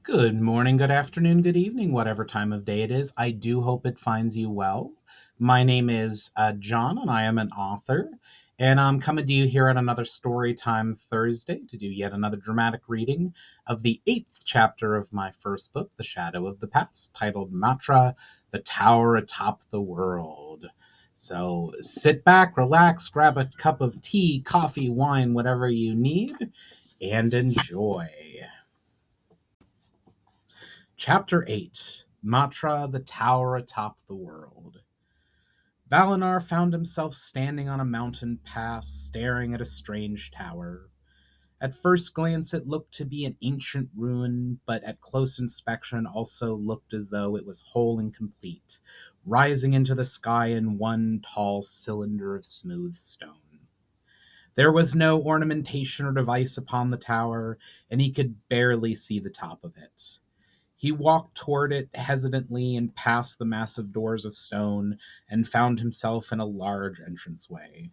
Good morning, good afternoon, good evening, whatever time of day it is. I do hope it finds you well. My name is John, and I am an author. And I'm coming to you here on another Storytime Thursday to do yet another dramatic reading of the eighth chapter of my first book, The Shadow of the Past, titled Mattra, the Tower Atop the World. So sit back, relax, grab a cup of tea, coffee, wine, whatever you need, and enjoy. Chapter 8 Mattra, the Tower Atop the World. Val'inar found himself standing on a mountain pass, staring at a strange tower. At first glance, it looked to be an ancient ruin, but at close inspection also looked as though it was whole and complete, rising into the sky in one tall cylinder of smooth stone. There was no ornamentation or device upon the tower, and he could barely see the top of it. He walked toward it hesitantly and past the massive doors of stone and found himself in a large entranceway.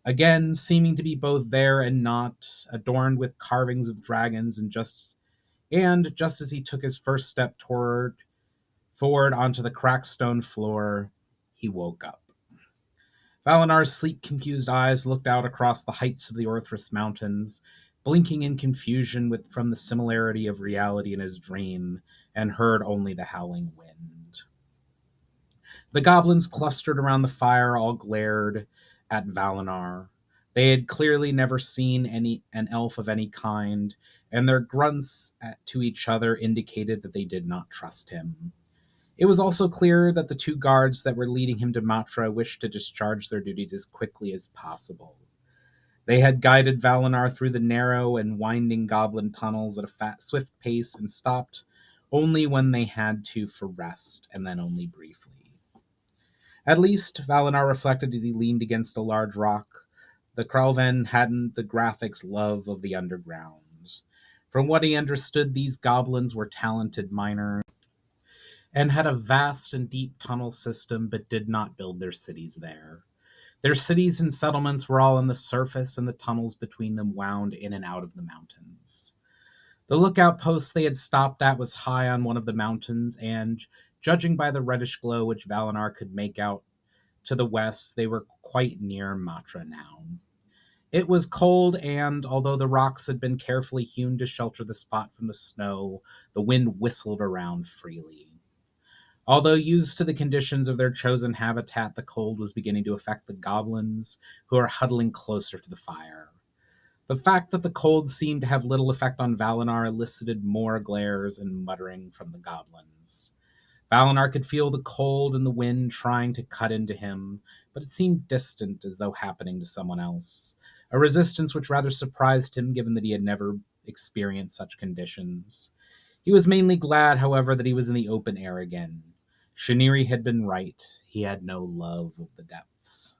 Again, seeming to be both there and not, adorned with carvings of dragons, and just as he took his first step forward onto the cracked stone floor, he woke up. Valinar's sleep confused eyes looked out across the heights of the Orthrus Mountains, blinking in confusion from the similarity of reality in his dream, and heard only the howling wind. The goblins clustered around the fire all glared at Valinar. They had clearly never seen an elf of any kind, and their grunts to each other indicated that they did not trust him. It was also clear that the two guards that were leading him to Matra wished to discharge their duties as quickly as possible. They had guided Valinar through the narrow and winding goblin tunnels at a swift pace and stopped only when they had to for rest, and then only briefly. At least, Valinar reflected as he leaned against a large rock, the Kralven hadn't the graphics love of the underground. From what he understood, these goblins were talented miners and had a vast and deep tunnel system, but did not build their cities there. Their cities and settlements were all on the surface, and the tunnels between them wound in and out of the mountains. The lookout post they had stopped at was high on one of the mountains, and, judging by the reddish glow which Valinar could make out to the west, they were quite near Matra now. It was cold, and although the rocks had been carefully hewn to shelter the spot from the snow, the wind whistled around freely. Although used to the conditions of their chosen habitat, the cold was beginning to affect the goblins, who are huddling closer to the fire. The fact that the cold seemed to have little effect on Valinar elicited more glares and muttering from the goblins. Valinar could feel the cold and the wind trying to cut into him, but it seemed distant, as though happening to someone else, a resistance which rather surprised him given that he had never experienced such conditions. He was mainly glad, however, that he was in the open air again. Shaniri had been right. He had no love of the depths.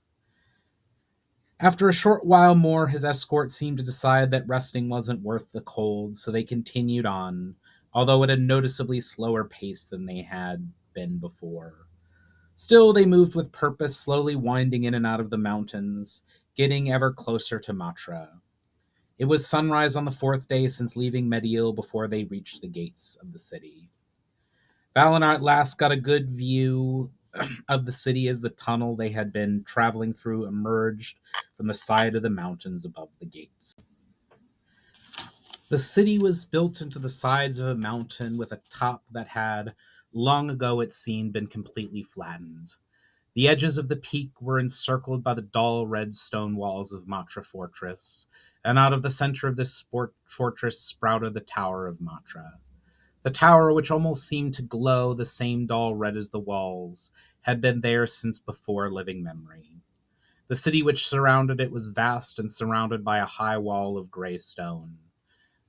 After a short while more, his escort seemed to decide that resting wasn't worth the cold, so they continued on, although at a noticeably slower pace than they had been before. Still, they moved with purpose, slowly winding in and out of the mountains, getting ever closer to Matra. It was sunrise on the fourth day since leaving Mediel before they reached the gates of the city. Valinar at last got a good view of the city as the tunnel they had been traveling through emerged from the side of the mountains above the gates. The city was built into the sides of a mountain with a top that had, long ago it seemed, been completely flattened. The edges of the peak were encircled by the dull red stone walls of Matra Fortress, and out of the center of this fortress sprouted the Tower of Matra. The tower, which almost seemed to glow the same dull red as the walls, had been there since before living memory. The city which surrounded it was vast and surrounded by a high wall of gray stone.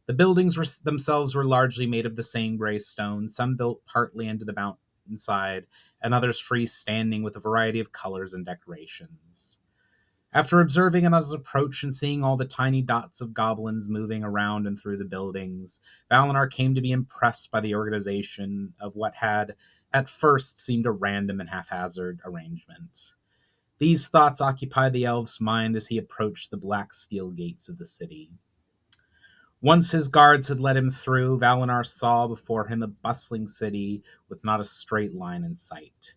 The buildings themselves were largely made of the same gray stone, some built partly into the mountainside, and others freestanding with a variety of colors and decorations. After observing Anna's approach and seeing all the tiny dots of goblins moving around and through the buildings, Valinar came to be impressed by the organization of what had, at first, seemed a random and haphazard arrangement. These thoughts occupied the elf's mind as he approached the black steel gates of the city. Once his guards had let him through, Val'inar saw before him a bustling city with not a straight line in sight.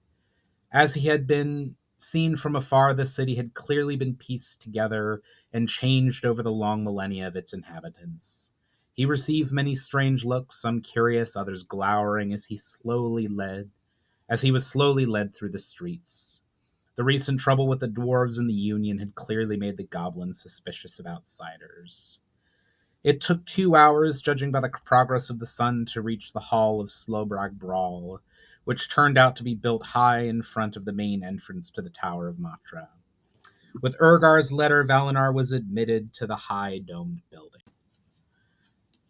As he had been seen from afar, the city had clearly been pieced together and changed over the long millennia of its inhabitants. He received many strange looks, some curious, others glowering, as he was slowly led through the streets. The recent trouble with the dwarves and the Union had clearly made the goblins suspicious of outsiders. It took 2 hours, judging by the progress of the sun, to reach the hall of Slobrag Brol, which turned out to be built high in front of the main entrance to the Tower of Mattra. With Urgar's letter, Val'inar was admitted to the high domed building,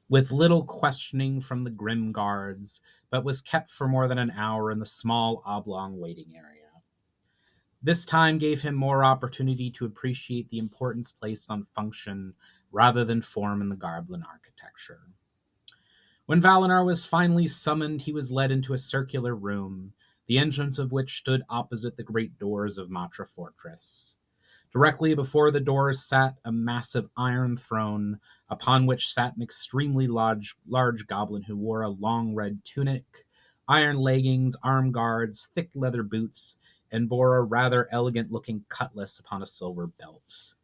with little questioning from the grim guards, but was kept for more than an hour in the small oblong waiting area. This time gave him more opportunity to appreciate the importance placed on function rather than form in the Goblin architecture. When Val'inar was finally summoned, he was led into a circular room, the entrance of which stood opposite the great doors of Mattra Fortress. Directly before the doors sat a massive iron throne, upon which sat an extremely large goblin who wore a long red tunic, iron leggings, arm guards, thick leather boots, and bore a rather elegant-looking cutlass upon a silver belt.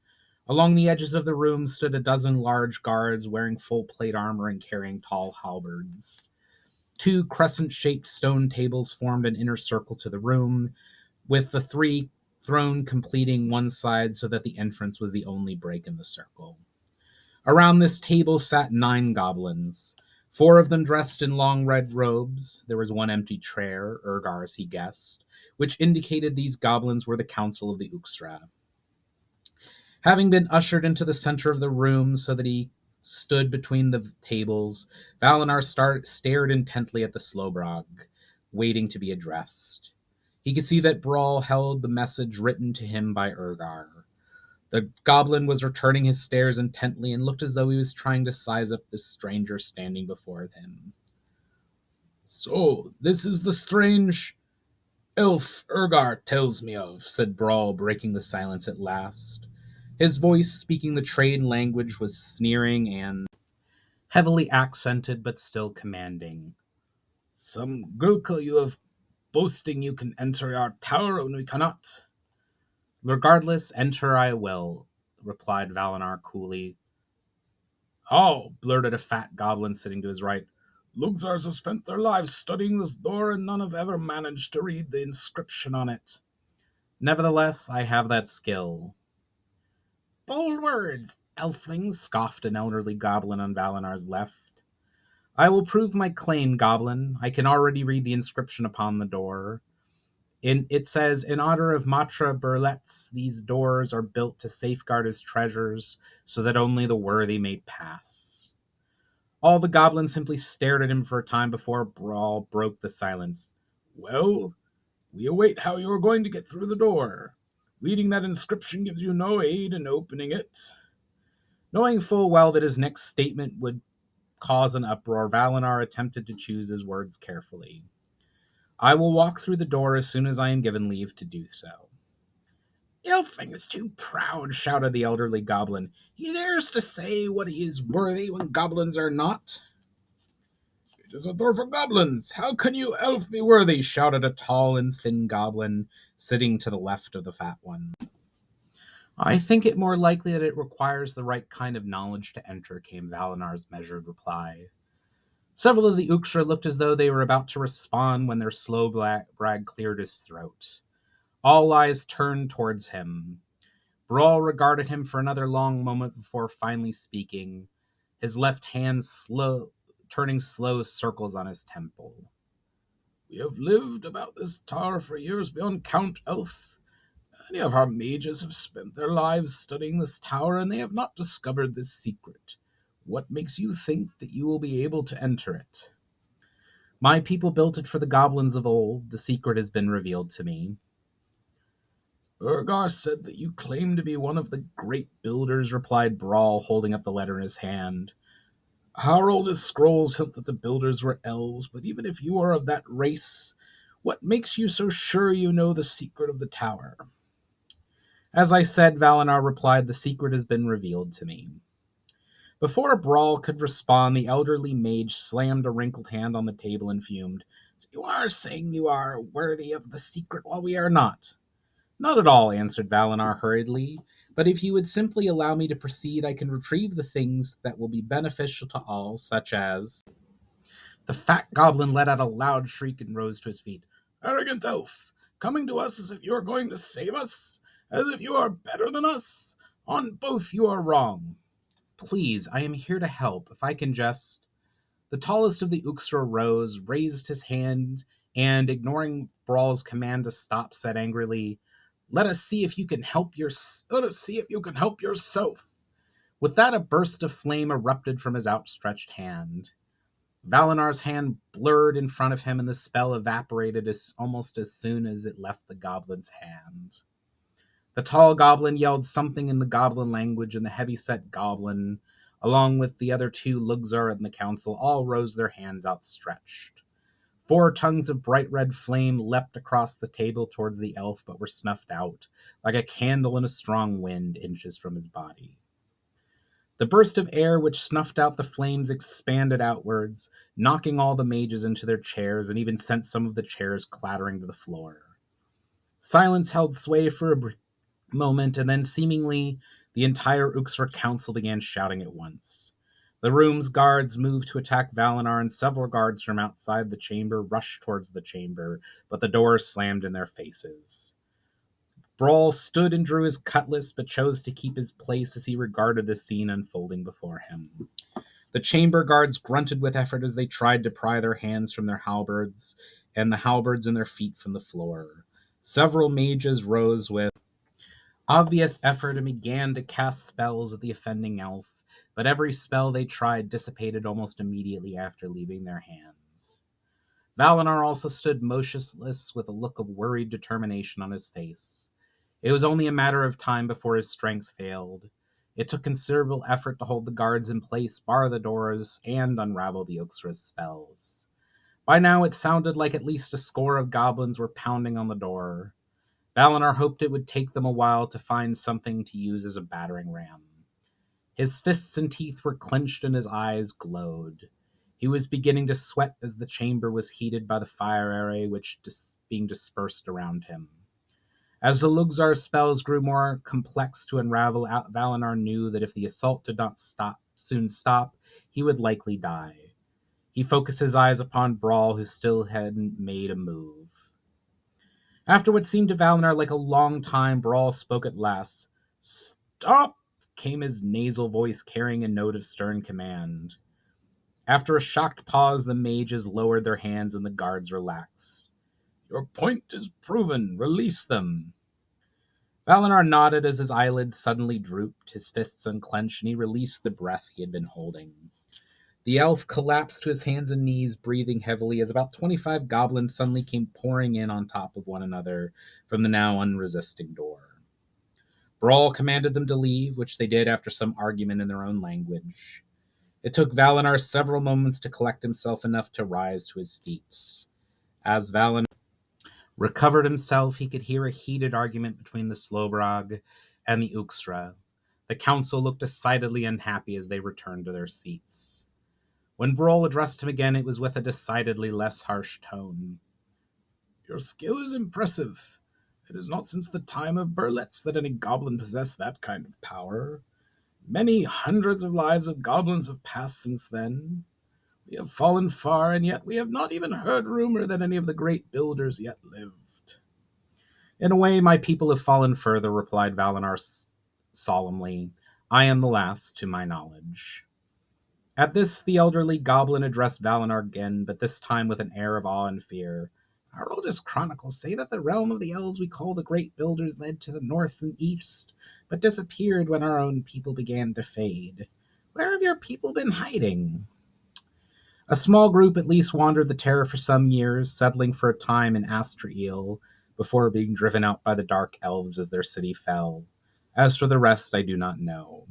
Along the edges of the room stood a dozen large guards wearing full plate armor and carrying tall halberds. Two crescent-shaped stone tables formed an inner circle to the room, with the three throne completing one side so that the entrance was the only break in the circle. Around this table sat 9 goblins, 4 of them dressed in long red robes. There was one empty chair, Urgar's he guessed, which indicated these goblins were the council of the Uxra. Having been ushered into the center of the room so that he stood between the tables, Val'inar stared intently at the Slobrag, waiting to be addressed. He could see that Brol held the message written to him by Urgar. The goblin was returning his stares intently and looked as though he was trying to size up this stranger standing before him. "So, this is the strange elf Urgar tells me of," said Brol, breaking the silence at last. His voice, speaking the trade language, was sneering and heavily accented, but still commanding. "Some Gurkha you have boasting you can enter our tower when we cannot." "Regardless, enter I will," replied Val'inar coolly. "Oh," blurted a fat goblin sitting to his right. "Luxars have spent their lives studying this door, and none have ever managed to read the inscription on it." "Nevertheless, I have that skill." "Bold words, elflings," scoffed an elderly goblin on Valinar's left. "I will prove my claim, goblin. I can already read the inscription upon the door. It says, in honor of Mattra Burlets, these doors are built to safeguard his treasures so that only the worthy may pass." All the goblins simply stared at him for a time before Brol broke the silence. "Well, we await how you are going to get through the door. Reading that inscription gives you no aid in opening it." Knowing full well that his next statement would cause an uproar, Val'inar attempted to choose his words carefully. "I will walk through the door as soon as I am given leave to do so." "Elfling is too proud," shouted the elderly goblin. "He dares to say what he is worthy when goblins are not." "It is a door for goblins. How can you, elf, be worthy?" shouted a tall and thin goblin sitting to the left of the fat one. "I think it more likely that it requires the right kind of knowledge to enter," came Valinar's measured reply. Several of the Uxra looked as though they were about to respond when their slow brag cleared his throat. All eyes turned towards him. Brol regarded him for another long moment before finally speaking, his left hand turning slow circles on his temple. "We have lived about this tower for years beyond count, elf. Many of our mages have spent their lives studying this tower, and they have not discovered this secret. What makes you think that you will be able to enter it?" "My people built it for the goblins of old. The secret has been revealed to me." "Urgar said that you claim to be one of the great builders," replied Brol, holding up the letter in his hand. "Harold's scrolls hint that the builders were elves, but even if you are of that race, what makes you so sure you know the secret of the tower?" "As I said," Val'inar replied, "the secret has been revealed to me." Before Brol could respond, the elderly mage slammed a wrinkled hand on the table and fumed. "So you are saying you are worthy of the secret while we are not?" "Not at all," answered Val'inar hurriedly. "But if you would simply allow me to proceed, I can retrieve the things that will be beneficial to all, such as..." The fat goblin let out a loud shriek and rose to his feet. "Arrogant elf! Coming to us as if you are going to save us? As if you are better than us? On both you are wrong." "Please, I am here to help. If I can just..." The tallest of the Uxra rose, raised his hand, and, ignoring Brawl's command to stop, said angrily, "Let us see if you can help your... Let us see if you can help yourself." With that, a burst of flame erupted from his outstretched hand. Valinar's hand blurred in front of him, and the spell evaporated almost as soon as it left the goblin's hand. The tall goblin yelled something in the goblin language, and the heavy-set goblin, along with the other two Luxar and the council, all rose their hands outstretched. 4 tongues of bright red flame leapt across the table towards the elf, but were snuffed out, like a candle in a strong wind, inches from his body. The burst of air which snuffed out the flames expanded outwards, knocking all the mages into their chairs, and even sent some of the chairs clattering to the floor. Silence held sway for a moment, and then seemingly the entire Uxra Council began shouting at once. The room's guards moved to attack Val'inar, and several guards from outside the chamber rushed towards the chamber, but the doors slammed in their faces. Brol stood and drew his cutlass, but chose to keep his place as he regarded the scene unfolding before him. The chamber guards grunted with effort as they tried to pry their hands from their halberds, and the halberds and their feet from the floor. Several mages rose with obvious effort and began to cast spells at the offending elf, but every spell they tried dissipated almost immediately after leaving their hands. Val'inar also stood motionless with a look of worried determination on his face. It was only a matter of time before his strength failed. It took considerable effort to hold the guards in place, bar the doors, and unravel the Uxra's spells. By now it sounded like at least a score of goblins were pounding on the door. Val'inar hoped it would take them a while to find something to use as a battering ram. His fists and teeth were clenched and his eyes glowed. He was beginning to sweat as the chamber was heated by the fire array which being dispersed around him. As the Luxar's spells grew more complex to unravel, Val'inar knew that if the assault did not soon stop, he would likely die. He focused his eyes upon Brol, who still hadn't made a move. After what seemed to Val'inar like a long time, Brol spoke at last. "Stop!" came his nasal voice, carrying a note of stern command. After a shocked pause, the mages lowered their hands and the guards relaxed. "Your point is proven. Release them." Val'inar nodded as his eyelids suddenly drooped, his fists unclenched, and he released the breath he had been holding. The elf collapsed to his hands and knees, breathing heavily, as about 25 goblins suddenly came pouring in on top of one another from the now unresisting door. Brol commanded them to leave, which they did after some argument in their own language. It took Val'inar several moments to collect himself enough to rise to his feet. As Val'inar recovered himself, he could hear a heated argument between the Slobrag and the Uxra. The council looked decidedly unhappy as they returned to their seats. When Brol addressed him again, it was with a decidedly less harsh tone. "Your skill is impressive. It is not since the time of Burlets that any goblin possessed that kind of power. Many hundreds of lives of goblins have passed since then. We have fallen far, and yet we have not even heard rumor that any of the great builders yet lived." "In a way, my people have fallen further," replied Val'inar solemnly. "I am the last, to my knowledge." At this, the elderly goblin addressed Val'inar again, but this time with an air of awe and fear. "Our oldest chronicles say that the realm of the elves we call the Great Builders led to the north and east, but disappeared when our own people began to fade. Where have your people been hiding?" "A small group at least wandered the Terror for some years, settling for a time in Astraeel, before being driven out by the Dark Elves as their city fell. As for the rest, I do not know."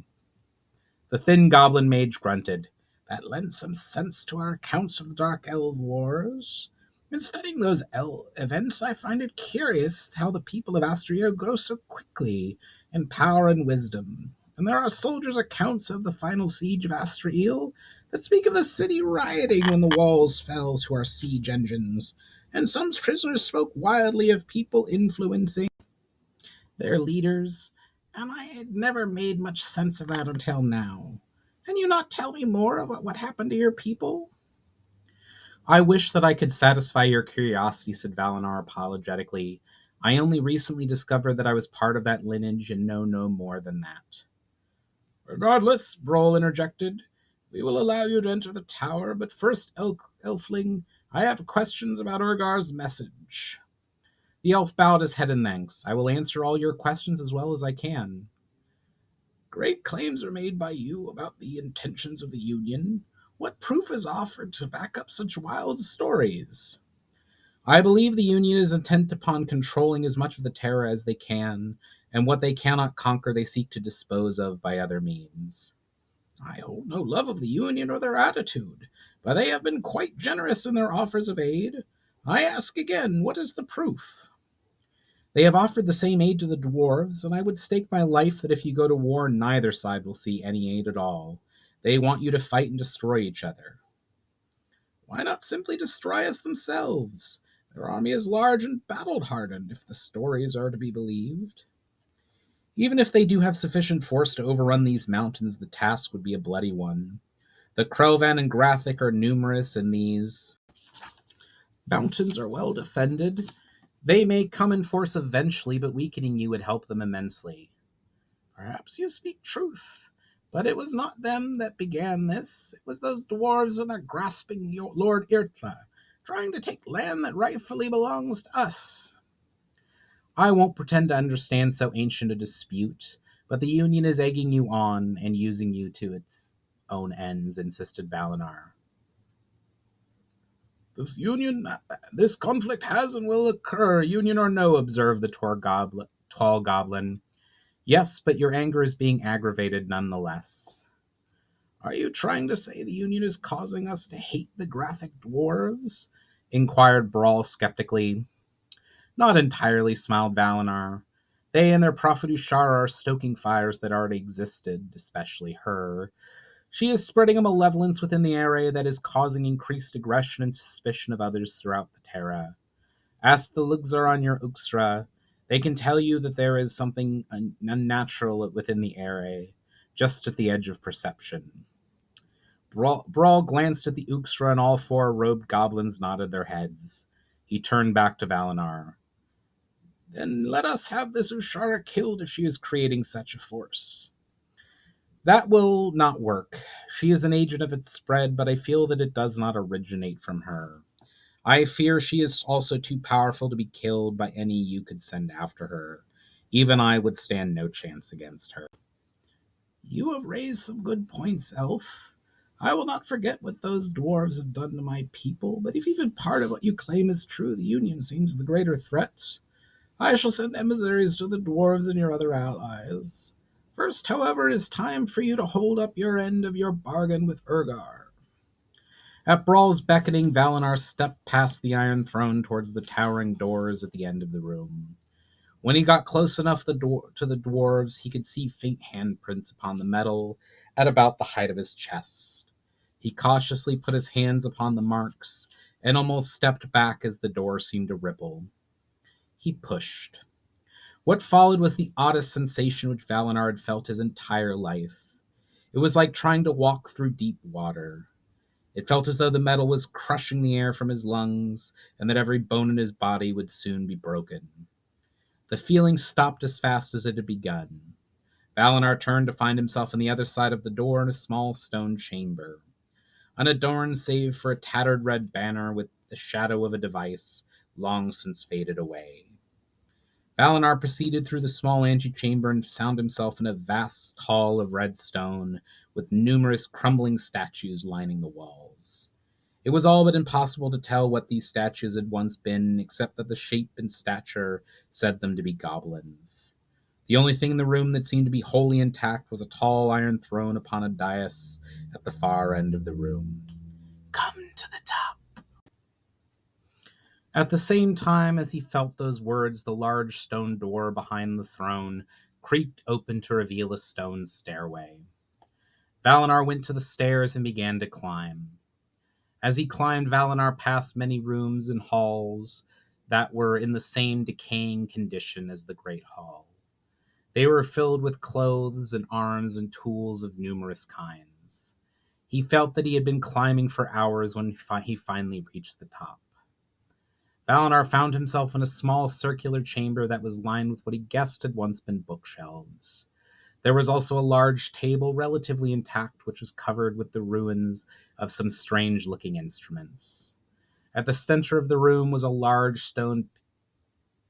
The thin goblin mage grunted. "That lends some sense to our accounts of the Dark Elf Wars. In studying those events, I find it curious how the people of Astraeel grow so quickly in power and wisdom. And there are soldiers' accounts of the final siege of Astrael that speak of the city rioting when the walls fell to our siege engines, and some prisoners spoke wildly of people influencing their leaders, and I had never made much sense of that until now. Can you not tell me more about what happened to your people? I wish that I could satisfy your curiosity, said Val'inar apologetically. I only recently discovered that I was part of that lineage and know no more than that. Regardless, Brol interjected, we will allow you to enter the tower, but first, Elfling, I have questions about Urgar's message. The elf bowed his head in thanks. I will answer all your questions as well as I can. Great claims are made by you about the intentions of the Union. What proof is offered to back up such wild stories? I believe the Union is intent upon controlling as much of the Terra as they can, and what they cannot conquer they seek to dispose of by other means. I hold no love of the Union or their attitude, but they have been quite generous in their offers of aid. I ask again, what is the proof? They have offered the same aid to the dwarves, and I would stake my life that if you go to war, neither side will see any aid at all. They want you to fight and destroy each other. Why not simply destroy us themselves? Their army is large and battle-hardened, if the stories are to be believed. Even if they do have sufficient force to overrun these mountains, the task would be a bloody one. The Crovan and Graphic are numerous, and these mountains are well defended. They may come in force eventually, but weakening you would help them immensely. Perhaps you speak truth, but it was not them that began this. It was those dwarves and their grasping Lord Irtla, trying to take land that rightfully belongs to us. I won't pretend to understand so ancient a dispute, but the Union is egging you on and using you to its own ends, insisted Val'inar. This conflict has and will occur, Union or no, observed the tall goblin. Yes, but your anger is being aggravated nonetheless. Are you trying to say the Union is causing us to hate the graphic dwarves? Inquired Brol skeptically. Not entirely, smiled Val'inar. They and their prophet Uxra are stoking fires that already existed, especially her. She is spreading a malevolence within the area that is causing increased aggression and suspicion of others throughout the Terra. Ask the Luxor on your Uxra. They can tell you that there is something unnatural within the area, just at the edge of perception. Brol glanced at the Uxra, and all four robed goblins nodded their heads. He turned back to Val'inar. Then let us have this Uxra killed if she is creating such a force. That will not work. She is an agent of its spread, but I feel that it does not originate from her. I fear she is also too powerful to be killed by any you could send after her. Even I would stand no chance against her. You have raised some good points, Elf. I will not forget what those dwarves have done to my people, but if even part of what you claim is true, the Union seems the greater threat. I shall send emissaries to the dwarves and your other allies. First, however, it is time for you to hold up your end of your bargain with Urgar. At Brawl's beckoning, Val'inar stepped past the Iron Throne towards the towering doors at the end of the room. When he got close enough to the dwarves, he could see faint handprints upon the metal at about the height of his chest. He cautiously put his hands upon the marks and almost stepped back as the door seemed to ripple. He pushed. What followed was the oddest sensation which Val'inar had felt his entire life. It was like trying to walk through deep water. It felt as though the metal was crushing the air from his lungs, and that every bone in his body would soon be broken. The feeling stopped as fast as it had begun. Val'inar turned to find himself on the other side of the door in a small stone chamber, unadorned save for a tattered red banner with the shadow of a device long since faded away. Val'inar proceeded through the small antechamber and found himself in a vast hall of red stone with numerous crumbling statues lining the walls. It was all but impossible to tell what these statues had once been, except that the shape and stature said them to be goblins. The only thing in the room that seemed to be wholly intact was a tall iron throne upon a dais at the far end of the room. Come to the top. At the same time as he felt those words, the large stone door behind the throne creaked open to reveal a stone stairway. Val'inar went to the stairs and began to climb. As he climbed, Val'inar passed many rooms and halls that were in the same decaying condition as the Great Hall. They were filled with clothes and arms and tools of numerous kinds. He felt that he had been climbing for hours when he finally reached the top. Val'inar found himself in a small circular chamber that was lined with what he guessed had once been bookshelves. There was also a large table, relatively intact, which was covered with the ruins of some strange-looking instruments. At the center of the room was a large stone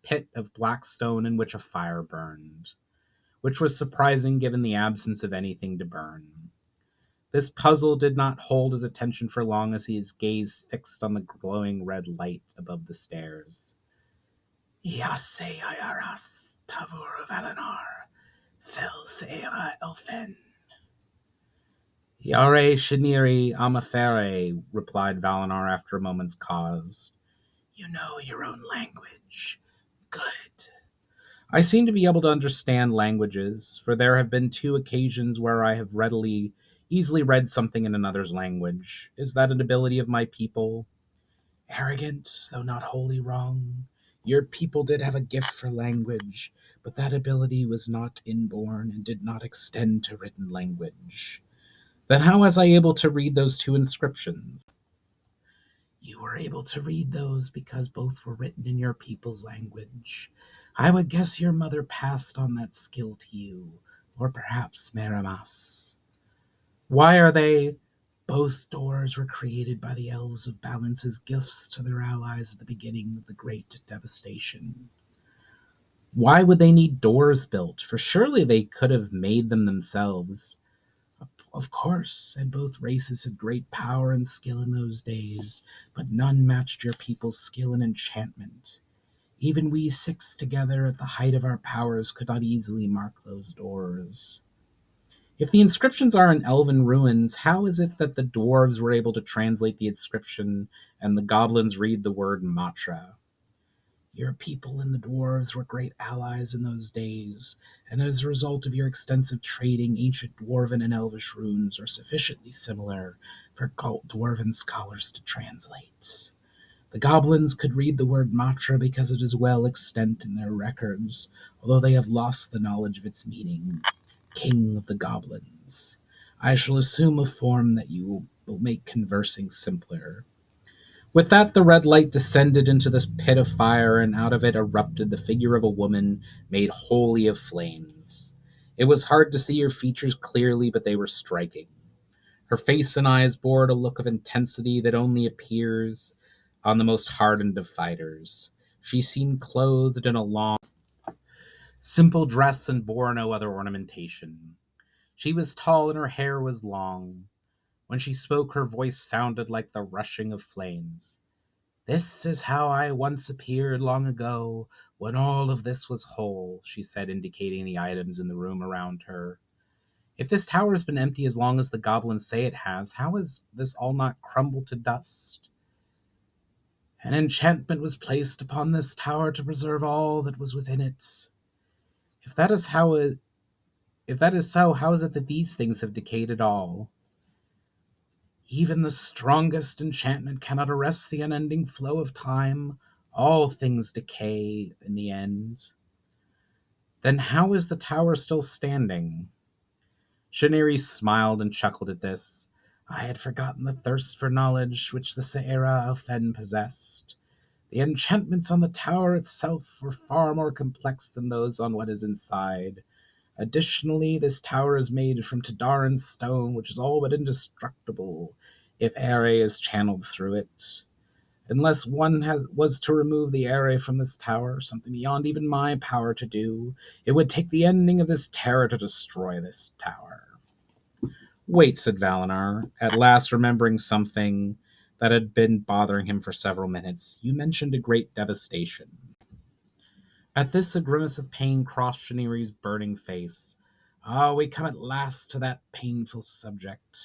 pit of black stone in which a fire burned, which was surprising given the absence of anything to burn. This puzzle did not hold his attention for long as his gaze fixed on the glowing red light above the stairs. Yase ayaras Tower of Val'inar, fel Aere of Fire. Yare Shaniri Amafere, replied Val'inar after a moment's pause. You know your own language. Good. I seem to be able to understand languages, for there have been 2 occasions where I have easily read something in another's language. Is that an ability of my people? Arrogant, though not wholly wrong. Your people did have a gift for language, but that ability was not inborn and did not extend to written language. Then how was I able to read those 2 inscriptions? You were able to read those because both were written in your people's language. I would guess your mother passed on that skill to you, or perhaps Meramas. Why are they? Both doors were created by the elves of balance as gifts to their allies at the beginning of the Great Devastation. Why would they need doors built? For surely they could have made them themselves. Of course, and both races had great power and skill in those days, but none matched your people's skill in enchantment. Even we 6 together at the height of our powers could not easily mark those doors. If the inscriptions are in elven ruins, how is it that the dwarves were able to translate the inscription and the goblins read the word Mattra? Your people and the dwarves were great allies in those days, and as a result of your extensive trading, ancient dwarven and elvish runes are sufficiently similar for dwarven scholars to translate. The goblins could read the word Matra because it is well extant in their records, although they have lost the knowledge of its meaning. King of the goblins. I shall assume a form that you will make conversing simpler. With that, the red light descended into this pit of fire, and out of it erupted the figure of a woman made wholly of flames. It was hard to see her features clearly, but they were striking. Her face and eyes bore a look of intensity that only appears on the most hardened of fighters. She seemed clothed in a long, simple dress and bore no other ornamentation. She was tall and her hair was long. When she spoke, her voice sounded like the rushing of flames. This is how I once appeared long ago, when all of this was whole, she said, indicating the items in the room around her. If this tower has been empty as long as the goblins say it has, how has this all not crumbled to dust? An enchantment was placed upon this tower to preserve all that was within it. If that is so, how is it that these things have decayed at all? Even the strongest enchantment cannot arrest the unending flow of time. All things decay in the end. Then how is the tower still standing? Shaniri smiled and chuckled at this. I had forgotten the thirst for knowledge which the Aere of Fire possessed. The enchantments on the tower itself were far more complex than those on what is inside. Additionally, this tower is made from Tadaran stone, which is all but indestructible if Aere is channeled through it. Unless one was to remove the Aere from this tower, something beyond even my power to do, it would take the ending of this terror to destroy this tower. Wait, said Val'inar, at last remembering something that had been bothering him for several minutes. You mentioned a great devastation. At this, a grimace of pain crossed Shaniri's burning face. We come at last to that painful subject.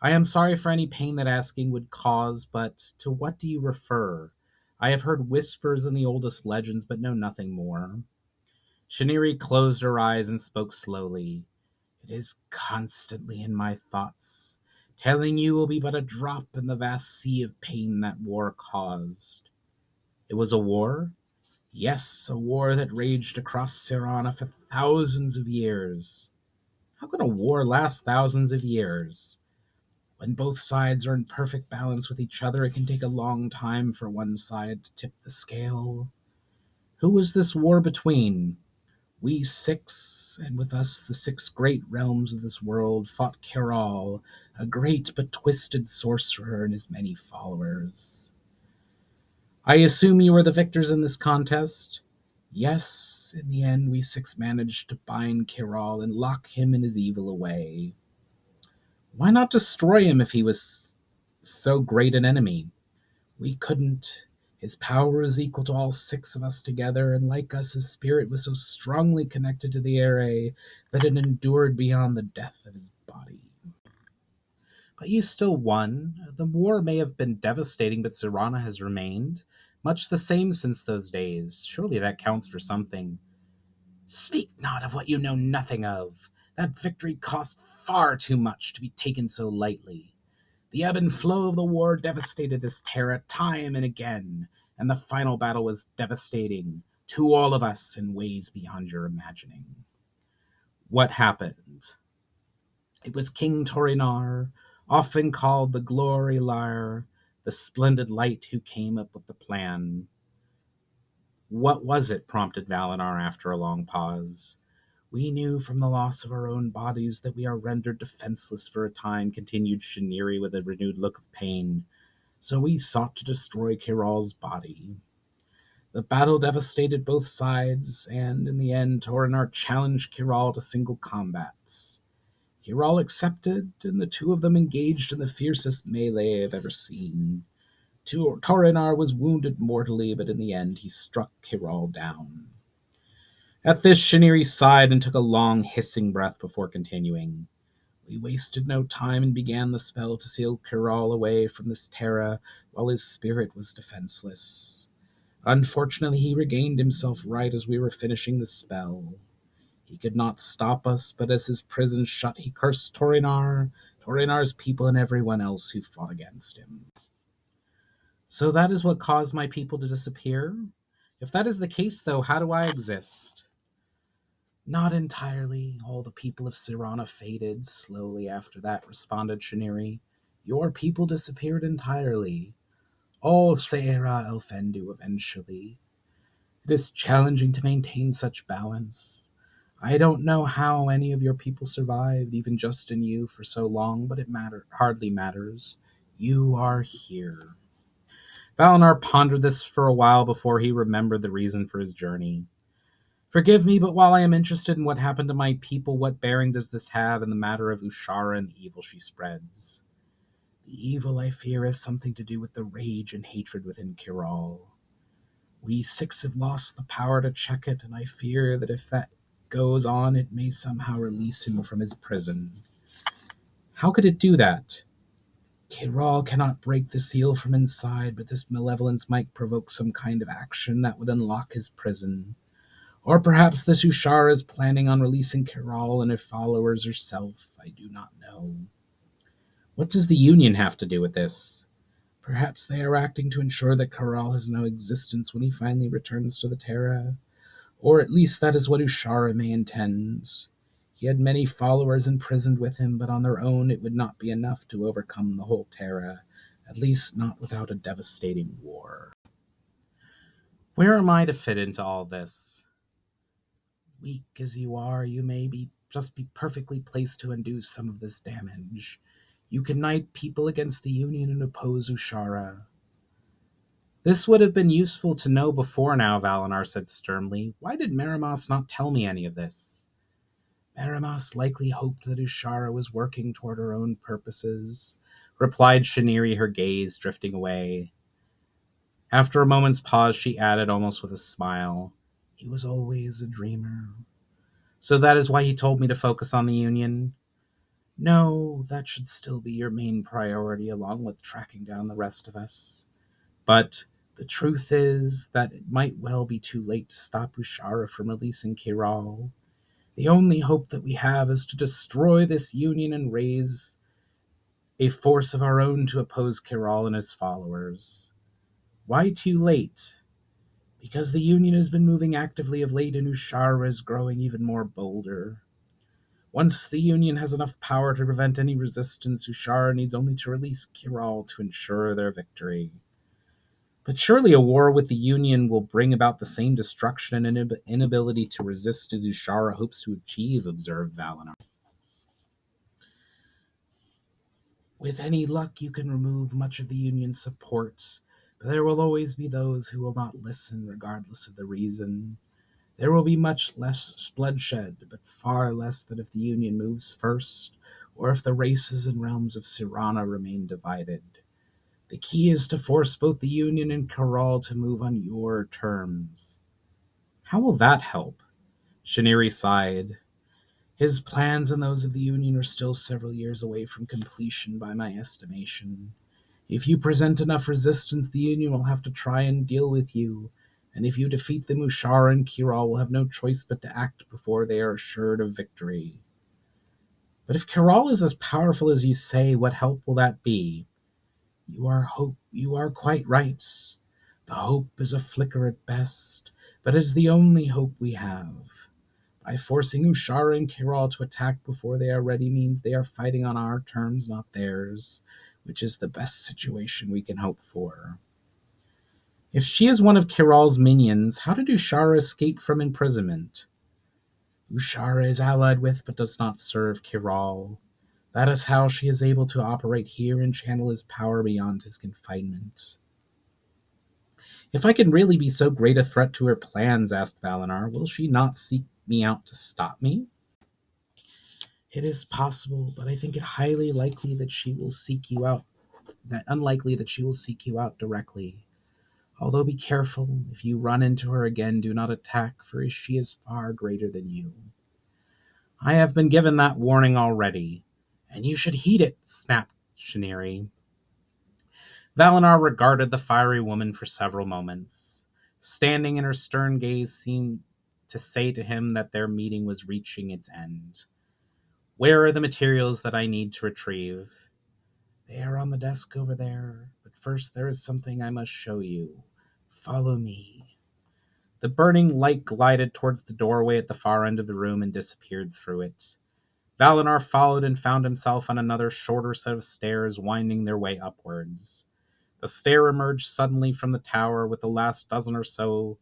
I am sorry for any pain that asking would cause, but to what do you refer? I have heard whispers in the oldest legends, but know nothing more. Shaniri closed her eyes and spoke slowly. It is constantly in my thoughts. Telling you will be but a drop in the vast sea of pain that war caused. It was a war? Yes, a war that raged across Sirana for thousands of years. How can a war last thousands of years? When both sides are in perfect balance with each other, it can take a long time for one side to tip the scale. Who was this war between? We six, and with us the six great realms of this world, fought Kiral, a great but twisted sorcerer and his many followers. I assume you were the victors in this contest? Yes, in the end we six managed to bind Kiral and lock him and his evil away. Why not destroy him if he was so great an enemy? We couldn't. His power is equal to all six of us together, and like us, his spirit was so strongly connected to the Aere that it endured beyond the death of his body. But you still won. The war may have been devastating, but Sirana has remained much the same since those days. Surely that counts for something. Speak not of what you know nothing of. That victory cost far too much to be taken so lightly. The ebb and flow of the war devastated this terra time and again, and the final battle was devastating to all of us in ways beyond your imagining. What happened? It was King Torinar, often called the Glory Liar, the splendid light who came up with the plan. What was it? Prompted Val'inar after a long pause. We knew from the loss of our own bodies that we are rendered defenseless for a time, continued Shaniri with a renewed look of pain. So we sought to destroy Kiral's body. The battle devastated both sides, and in the end, Torinar challenged Kiral to single combats. Kiral accepted, and the two of them engaged in the fiercest melee I've ever seen. Torinar was wounded mortally, but in the end, he struck Kiral down. At this, Shaniri sighed and took a long, hissing breath before continuing. We wasted no time and began the spell to seal Kiral away from this terra while his spirit was defenseless. Unfortunately, he regained himself right as we were finishing the spell. He could not stop us, but as his prison shut, he cursed Torinar, Torinar's people, and everyone else who fought against him. So that is what caused my people to disappear? If that is the case, though, how do I exist? Not entirely. All the people of Sirana faded slowly after that, responded Shaniri. Your people disappeared entirely. All Seira Elfendu eventually. It is challenging to maintain such balance. I don't know how any of your people survived, even Justin you, for so long, but it hardly matters. You are here. Val'inar pondered this for a while before he remembered the reason for his journey. Forgive me, but while I am interested in what happened to my people, what bearing does this have in the matter of Uxra and the evil she spreads? The evil, I fear, has something to do with the rage and hatred within Kiral. We six have lost the power to check it, and I fear that if that goes on, it may somehow release him from his prison. How could it do that? Kiral cannot break the seal from inside, but this malevolence might provoke some kind of action that would unlock his prison. Or perhaps this Uxra is planning on releasing Kiral and her followers herself. I do not know. What does the Union have to do with this? Perhaps they are acting to ensure that Kiral has no existence when he finally returns to the Terra. Or at least that is what Uxra may intend. He had many followers imprisoned with him, but on their own it would not be enough to overcome the whole Terra, at least not without a devastating war. Where am I to fit into all this? Weak as you are, you may just be perfectly placed to undo some of this damage. You can knight people against the Union and oppose Uxra. This would have been useful to know before now, Val'inar said sternly. Why did Merrimas not tell me any of this? Merrimas likely hoped that Uxra was working toward her own purposes, replied Shaniri, her gaze drifting away. After a moment's pause, she added, almost with a smile, he was always a dreamer. So that is why he told me to focus on the Union? No, that should still be your main priority, along with tracking down the rest of us. But The truth is that it might well be too late to stop Ushara from releasing Kiral. The only hope that we have is to destroy this union and raise a force of our own to oppose Kiral and his followers. Why too late? Because the Union has been moving actively of late and Ushara is growing even more bolder. Once the Union has enough power to prevent any resistance, Ushara needs only to release Kiral to ensure their victory. But surely a war with the Union will bring about the same destruction and inability to resist as Ushara hopes to achieve, observed Val'inar. With any luck, you can remove much of the Union's support, but there will always be those who will not listen regardless of the reason. There will be much less bloodshed, but far less than if the Union moves first, or if the races and realms of Sirana remain divided. The key is to force both the Union and Karal to move on your terms. How will that help? Shaniri sighed. His plans and those of the Union are still several years away from completion by my estimation. If you present enough resistance, the Union will have to try and deal with you, and if you defeat them, Ushara and Kiral will have no choice but to act before they are assured of victory. But if Kiral is as powerful as you say, what help will that be? You are quite right. The hope is a flicker at best, but it is the only hope we have. By forcing Ushara and Kiral to attack before they are ready means they are fighting on our terms, not theirs, which is the best situation we can hope for. If she is one of Kiral's minions, how did Ushara escape from imprisonment? Ushara is allied with but does not serve Kiral. That is how she is able to operate here and channel his power beyond his confinement. If I can really be so great a threat to her plans, asked Val'inar, will she not seek me out to stop me? It is possible, but I think it highly likely that she will seek you out. That unlikely that she will seek you out directly. Although be careful, if you run into her again, do not attack, for she is far greater than you. I have been given that warning already, and you should heed it, snapped Shaniri. Val'inar regarded the fiery woman for several moments. Standing in her stern gaze seemed to say to him that their meeting was reaching its end. Where are the materials that I need to retrieve? They are on the desk over there, but first there is something I must show you. Follow me. The burning light glided towards the doorway at the far end of the room and disappeared through it. Val'inar followed and found himself on another shorter set of stairs winding their way upwards. The stair emerged suddenly from the tower with the last dozen or so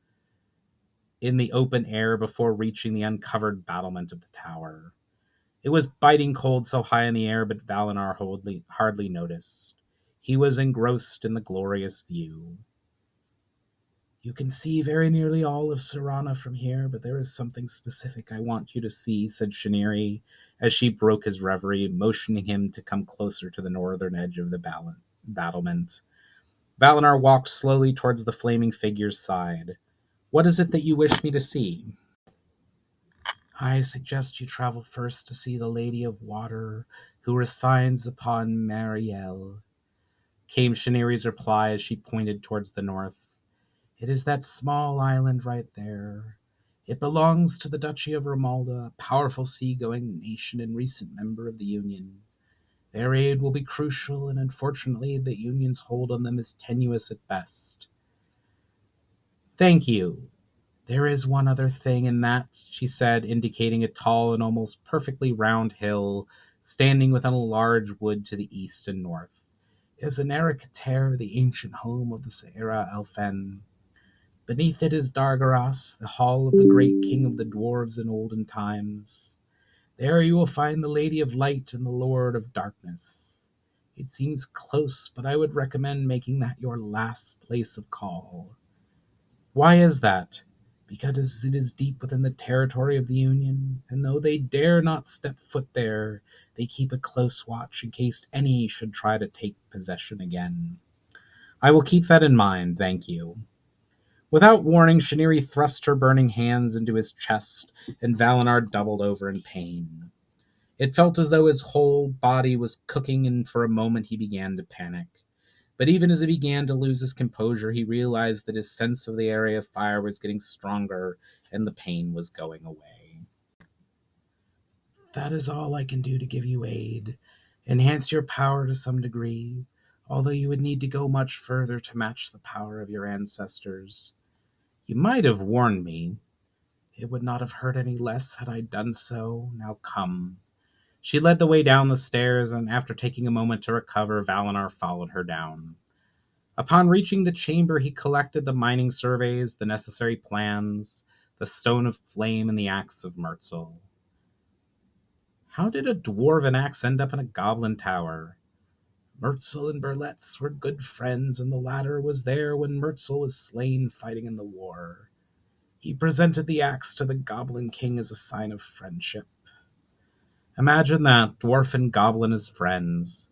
in the open air before reaching the uncovered battlement of the tower. It was biting cold so high in the air, but Val'inar hardly noticed. He was engrossed in the glorious view. You can see very nearly all of Sirana from here, but there is something specific I want you to see, said Shaniri, as she broke his reverie, motioning him to come closer to the northern edge of the battlement. Val'inar walked slowly towards the flaming figure's side. What is it that you wish me to see? I suggest you travel first to see the Lady of Water, who resides upon Mariel, came Shaniri's reply as she pointed towards the north. It is that small island right there. It belongs to the Duchy of Romalda, a powerful sea-going nation and recent member of the Union. Their aid will be crucial, and unfortunately the Union's hold on them is tenuous at best. Thank you. There is one other thing, and that, she said, indicating a tall and almost perfectly round hill standing within a large wood to the east and north. It is Aere the ancient home of the Aere Elfen. Beneath it is Dargaras, the hall of the great king of the dwarves in olden times. There you will find the Lady of Light and the Lord of Darkness. It seems close, but I would recommend making that your last place of call. Why is that? Because it is deep within the territory of the Union, and though they dare not step foot there, they keep a close watch in case any should try to take possession again. I will keep that in mind, thank you. Without warning, Shaniri thrust her burning hands into his chest, and Val'inar doubled over in pain. It felt as though his whole body was cooking, and for a moment he began to panic. But even as he began to lose his composure, he realized that his sense of the Aere of Fire was getting stronger and the pain was going away. That is all I can do to give you aid, enhance your power to some degree, although you would need to go much further to match the power of your ancestors. You might have warned me. It would not have hurt any less had I done so. Now come. She led the way down the stairs, and after taking a moment to recover, Val'inar followed her down. Upon reaching the chamber, he collected the mining surveys, the necessary plans, the stone of flame, and the axe of Murtzel. How did a dwarven axe end up in a goblin tower? Murtzel and Berletz were good friends, and the latter was there when Murtzel was slain fighting in the war. He presented the axe to the Goblin King as a sign of friendship. Imagine that, dwarf and goblin as friends.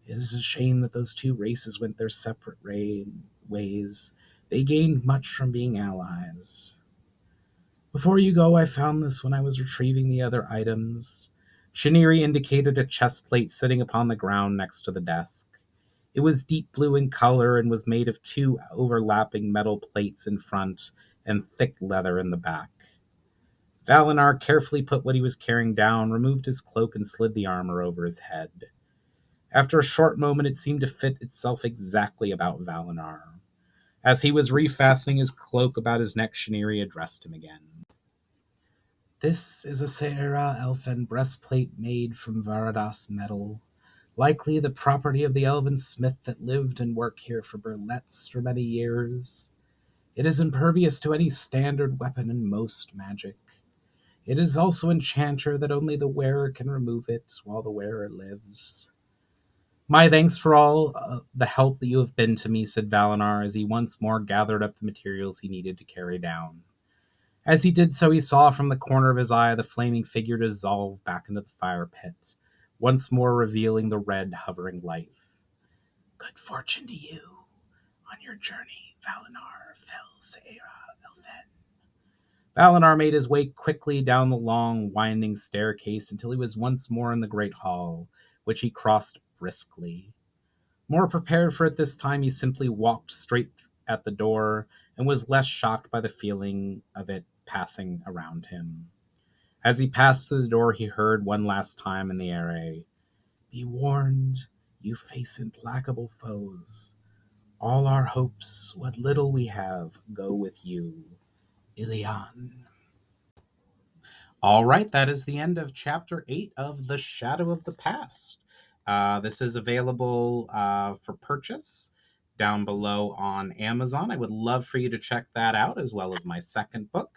It is a shame that those two races went their separate ways. They gained much from being allies. Before you go, I found this when I was retrieving the other items. Shaniri indicated a chest plate sitting upon the ground next to the desk. It was deep blue in color and was made of two overlapping metal plates in front and thick leather in the back. Val'inar carefully put what he was carrying down, removed his cloak, and slid the armor over his head. After a short moment, it seemed to fit itself exactly about Val'inar. As he was refastening his cloak about his neck, Shaniri addressed him again. This is a Aere elfin breastplate made from Varadas metal, likely the property of the elven smith that lived and worked here for Berletz for many years. It is impervious to any standard weapon and most magic. It is also enchanter that only the wearer can remove it while the wearer lives. My thanks for all the help that you have been to me, said Val'inar, as he once more gathered up the materials he needed to carry down. As he did so, he saw from the corner of his eye the flaming figure dissolve back into the fire pit, once more revealing the red, hovering light. Good fortune to you on your journey, Val'inar, fell Aere elfin. Val'inar made his way quickly down the long, winding staircase until he was once more in the great hall, which he crossed briskly. More prepared for it this time, he simply walked straight at the door and was less shocked by the feeling of it passing around him. As he passed through the door, he heard one last time in the Aere, Be warned, you face implacable foes. All our hopes, what little we have, go with you. Ilian. All right, that is the end of Chapter 8 of The Shadow of the Past. This is available for purchase down below on Amazon. I would love for you to check that out, as well as my second book,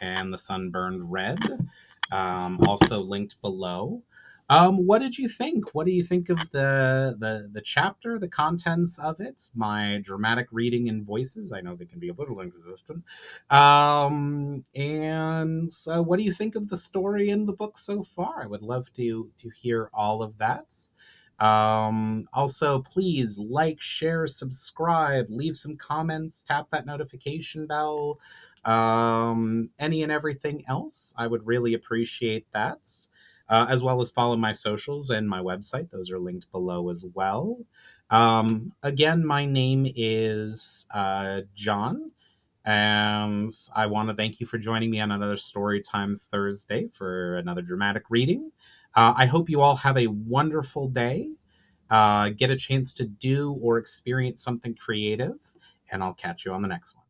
and The Sunburned Red, also linked below. What did you think? What do you think of the chapter, the contents of it, my dramatic reading and voices? I know they can be a little inconsistent. And so what do you think of the story in the book so far? I would love to hear all of that. Also, please like, share, subscribe, leave some comments, tap that notification bell, any and everything else. I would really appreciate that. As well as follow my socials and my website. Those are linked below as well. Again, my name is John, and I want to thank you for joining me on another Storytime Thursday for another dramatic reading. I hope you all have a wonderful day. Get a chance to do or experience something creative, and I'll catch you on the next one.